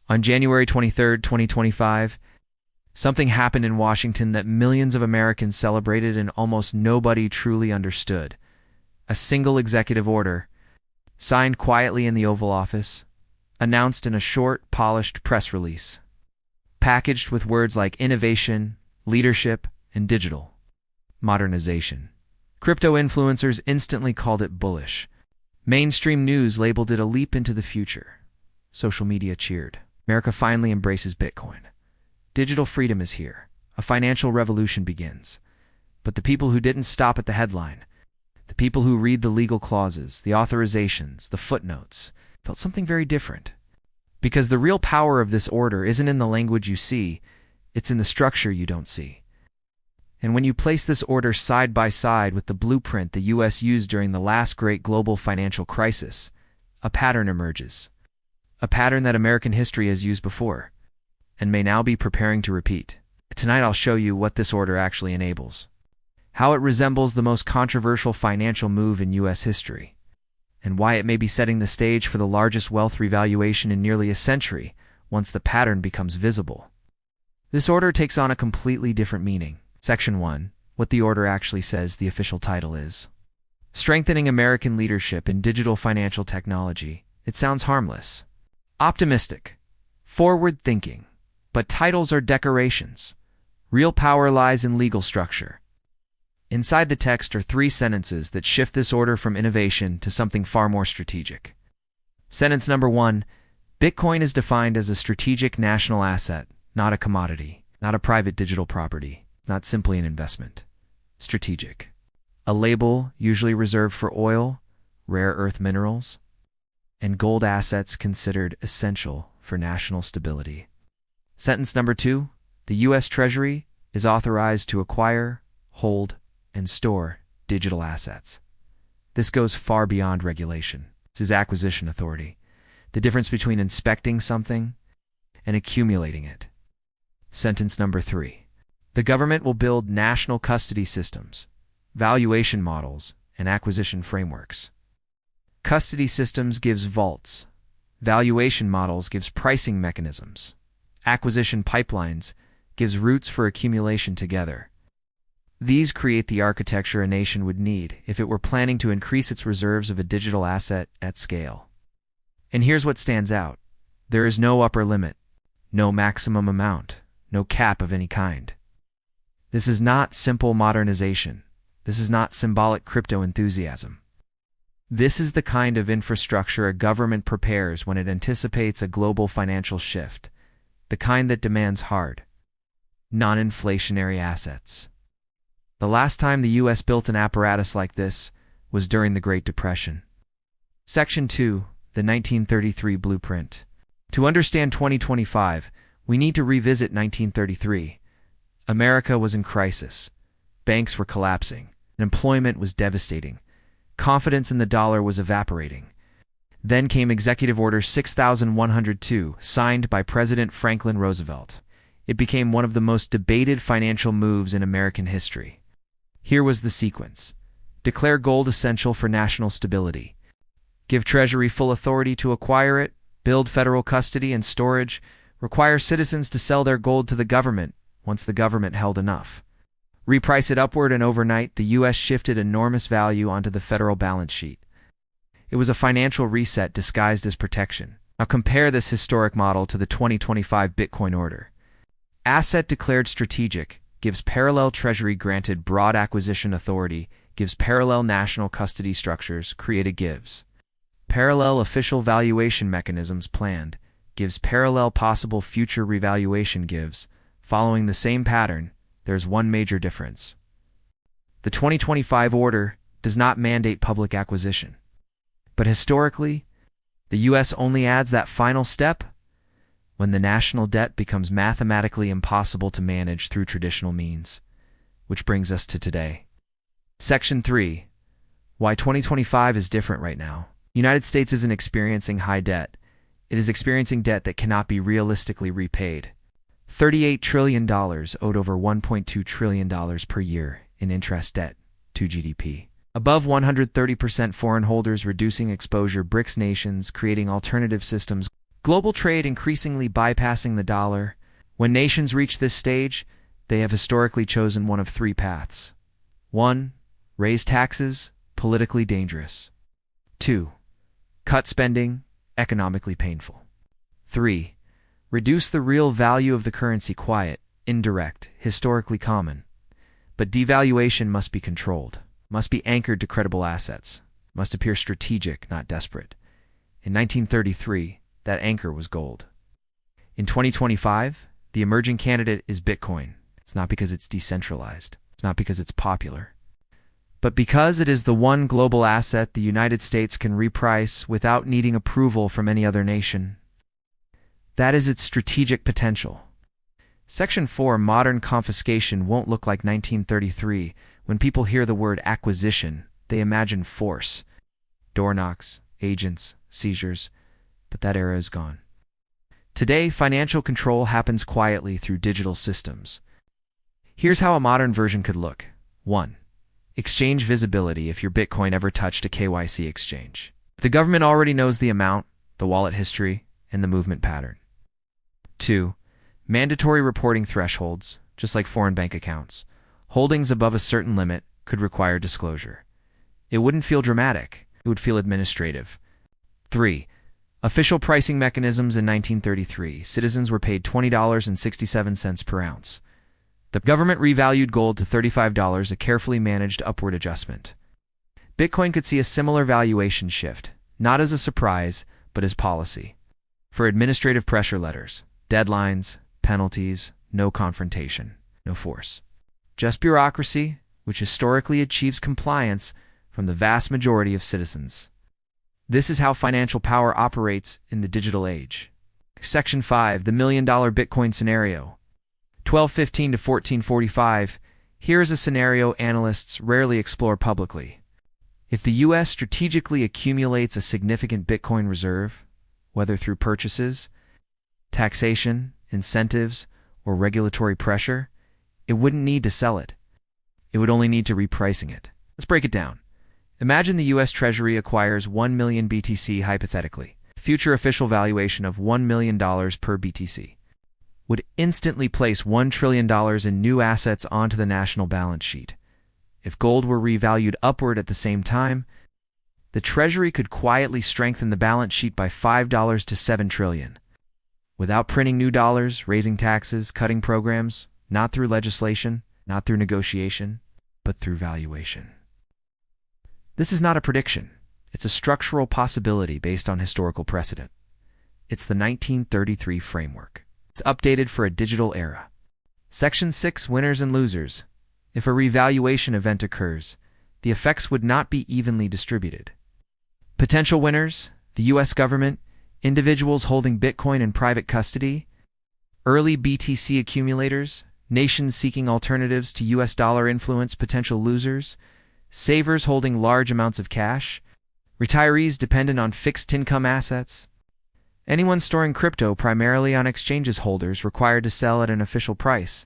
On January 23, 2025, something happened in Washington that millions of Americans celebrated and almost nobody truly understood. A single executive order, signed quietly in the Oval Office, announced in a short, polished press release, packaged with words like innovation, leadership, and digital modernization. Crypto influencers instantly called it bullish. Mainstream news labeled it a leap into the future. Social media cheered. America finally embraces Bitcoin. Digital freedom is here. A financial revolution begins. But the people who didn't stop at the headline, the people who read the legal clauses, the authorizations, the footnotes, felt something very different. Because the real power of this order isn't in the language you see, it's in the structure you don't see. And when you place this order side by side with the blueprint the U.S. used during the last great global financial crisis, a pattern emerges. A pattern that American history has used before, and may now be preparing to repeat. Tonight I'll show you what this order actually enables, how it resembles the most controversial financial move in U.S. history, and why it may be setting the stage for the largest wealth revaluation in nearly a century once the pattern becomes visible. This order takes on a completely different meaning. Section 1. What the order actually says. The official title is Strengthening American Leadership in Digital Financial Technology. It sounds harmless, optimistic, forward-thinking, but titles are decorations. Real power lies in legal structure. Inside the text are 3 sentences that shift this order from innovation to something far more strategic. Sentence number 1. Bitcoin is defined as a strategic national asset, not a commodity, not a private digital property, not simply an investment. Strategic. A label usually reserved for oil, rare earth minerals, and gold assets considered essential for national stability. Sentence number 2. The U.S. Treasury is authorized to acquire, hold, and store digital assets. This goes far beyond regulation. This is acquisition authority, the difference between inspecting something and accumulating it. Sentence number 3. The government will build national custody systems, valuation models, and acquisition frameworks. Custody systems gives vaults. Valuation models gives pricing mechanisms. Acquisition pipelines gives routes for accumulation together. These create the architecture a nation would need if it were planning to increase its reserves of a digital asset at scale. And here's what stands out. There is no upper limit, no maximum amount, no cap of any kind. This is not simple modernization. This is not symbolic crypto enthusiasm. This is the kind of infrastructure a government prepares when it anticipates a global financial shift, the kind that demands hard, non-inflationary assets. The last time the U.S. built an apparatus like this was during the Great Depression. Section 2, the 1933 Blueprint. To understand 2025, we need to revisit 1933. America was in crisis. Banks were collapsing. Employment was devastating. Confidence in the dollar was evaporating. Then came Executive Order 6102, signed by President Franklin Roosevelt. It became one of the most debated financial moves in American history. Here was the sequence. Declare gold essential for national stability. Give Treasury full authority to acquire it. Build federal custody and storage. Require citizens to sell their gold to the government once the government held enough. Reprice it upward, and overnight, the U.S. shifted enormous value onto the federal balance sheet. It was a financial reset disguised as protection. Now compare this historic model to the 2025 Bitcoin order. Asset declared strategic, gives parallel Treasury granted broad acquisition authority, gives parallel national custody structures, created gives. Parallel official valuation mechanisms planned, gives parallel possible future revaluation gives. Following the same pattern, there's one major difference. The 2025 order does not mandate public acquisition. But historically, the U.S. only adds that final step when the national debt becomes mathematically impossible to manage through traditional means. Which brings us to today. Section 3. Why 2025 is different right now. The United States isn't experiencing high debt. It is experiencing debt that cannot be realistically repaid. $38 trillion owed, over $1.2 trillion per year in interest debt to GDP. Above 130% foreign holders, reducing exposure, BRICS nations creating alternative systems, Global trade increasingly bypassing the dollar. When nations reach this stage, they have historically chosen one of three paths. 1. Raise taxes, politically dangerous. 2. Cut spending, economically painful. 3. Reduce the real value of the currency, quiet, indirect, historically common. But devaluation must be controlled, must be anchored to credible assets, must appear strategic, not desperate. In 1933, that anchor was gold. In 2025, the emerging candidate is Bitcoin. It's not because it's decentralized. It's not because it's popular. But because it is the one global asset the United States can reprice without needing approval from any other nation. That is its strategic potential. Section 4, modern confiscation, won't look like 1933. When people hear the word acquisition, they imagine force. Door knocks, agents, seizures. But that era is gone. Today, financial control happens quietly through digital systems. Here's how a modern version could look. 1. Exchange visibility if your Bitcoin ever touched a KYC exchange. The government already knows the amount, the wallet history, and the movement pattern. 2. Mandatory reporting thresholds, just like foreign bank accounts. Holdings above a certain limit could require disclosure. It wouldn't feel dramatic. It would feel administrative. 3. Official pricing mechanisms in 1933. Citizens were paid $20.67 per ounce. The government revalued gold to $35, a carefully managed upward adjustment. Bitcoin could see a similar valuation shift, not as a surprise, but as policy. For administrative pressure letters, deadlines, penalties, no confrontation, no force. Just bureaucracy, which historically achieves compliance from the vast majority of citizens. This is how financial power operates in the digital age. Section 5, the $1 million Bitcoin scenario. 1215 to 1445. Here is a scenario analysts rarely explore publicly. If the U.S. strategically accumulates a significant Bitcoin reserve, whether through purchases, taxation, incentives, or regulatory pressure, it wouldn't need to sell it. It would only need to repricing it. Let's break it down. Imagine the U.S. Treasury acquires 1 million BTC hypothetically. Future official valuation of $1 million per BTC would instantly place $1 trillion in new assets onto the national balance sheet. If gold were revalued upward at the same time, the Treasury could quietly strengthen the balance sheet by $5 to $7 trillion. Without printing new dollars, raising taxes, cutting programs, not through legislation, not through negotiation, but through valuation. This is not a prediction. It's a structural possibility based on historical precedent. It's the 1933 framework. It's updated for a digital era. Section 6, winners and losers. If a revaluation event occurs, the effects would not be evenly distributed. Potential winners: the U.S. government, individuals holding Bitcoin in private custody, early BTC accumulators, nations seeking alternatives to U.S. dollar influence. Potential losers: savers holding large amounts of cash, retirees dependent on fixed income assets, anyone storing crypto primarily on exchanges, holders required to sell at an official price.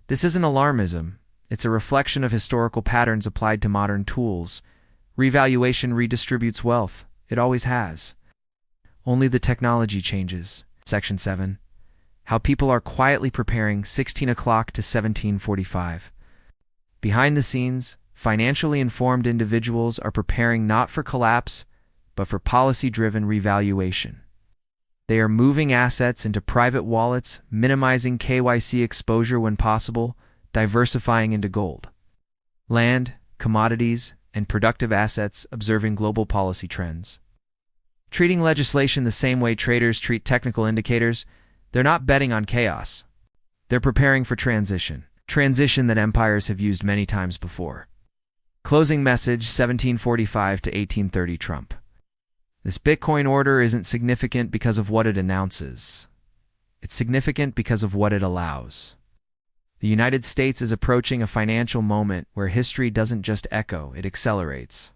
This isn't alarmism. It's a reflection of historical patterns applied to modern tools. Revaluation redistributes wealth. It always has. Only the technology changes. Section 7. How people are quietly preparing 16 o'clock to 1745. Behind the scenes, financially informed individuals are preparing not for collapse, but for policy-driven revaluation. They are moving assets into private wallets, minimizing KYC exposure when possible, diversifying into gold, land, commodities, and productive assets, observing global policy trends. Treating legislation the same way traders treat technical indicators, they're not betting on chaos. They're preparing for transition that empires have used many times before. Closing message: 1745 to 1830 Trump. This Bitcoin order isn't significant because of what it announces. It's significant because of what it allows. The United States is approaching a financial moment where history doesn't just echo, it accelerates.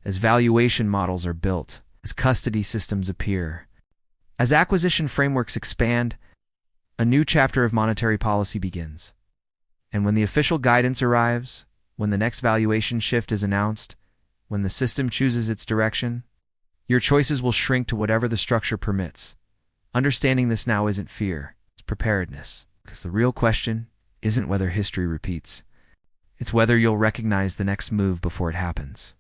As valuation models are built, as custody systems appear, as acquisition frameworks expand, a new chapter of monetary policy begins. And when the official guidance arrives, when the next valuation shift is announced, when the system chooses its direction, Your choices will shrink to whatever the structure permits. Understanding this now isn't fear, it's preparedness. Because the real question isn't whether history repeats. It's whether you'll recognize the next move before it happens.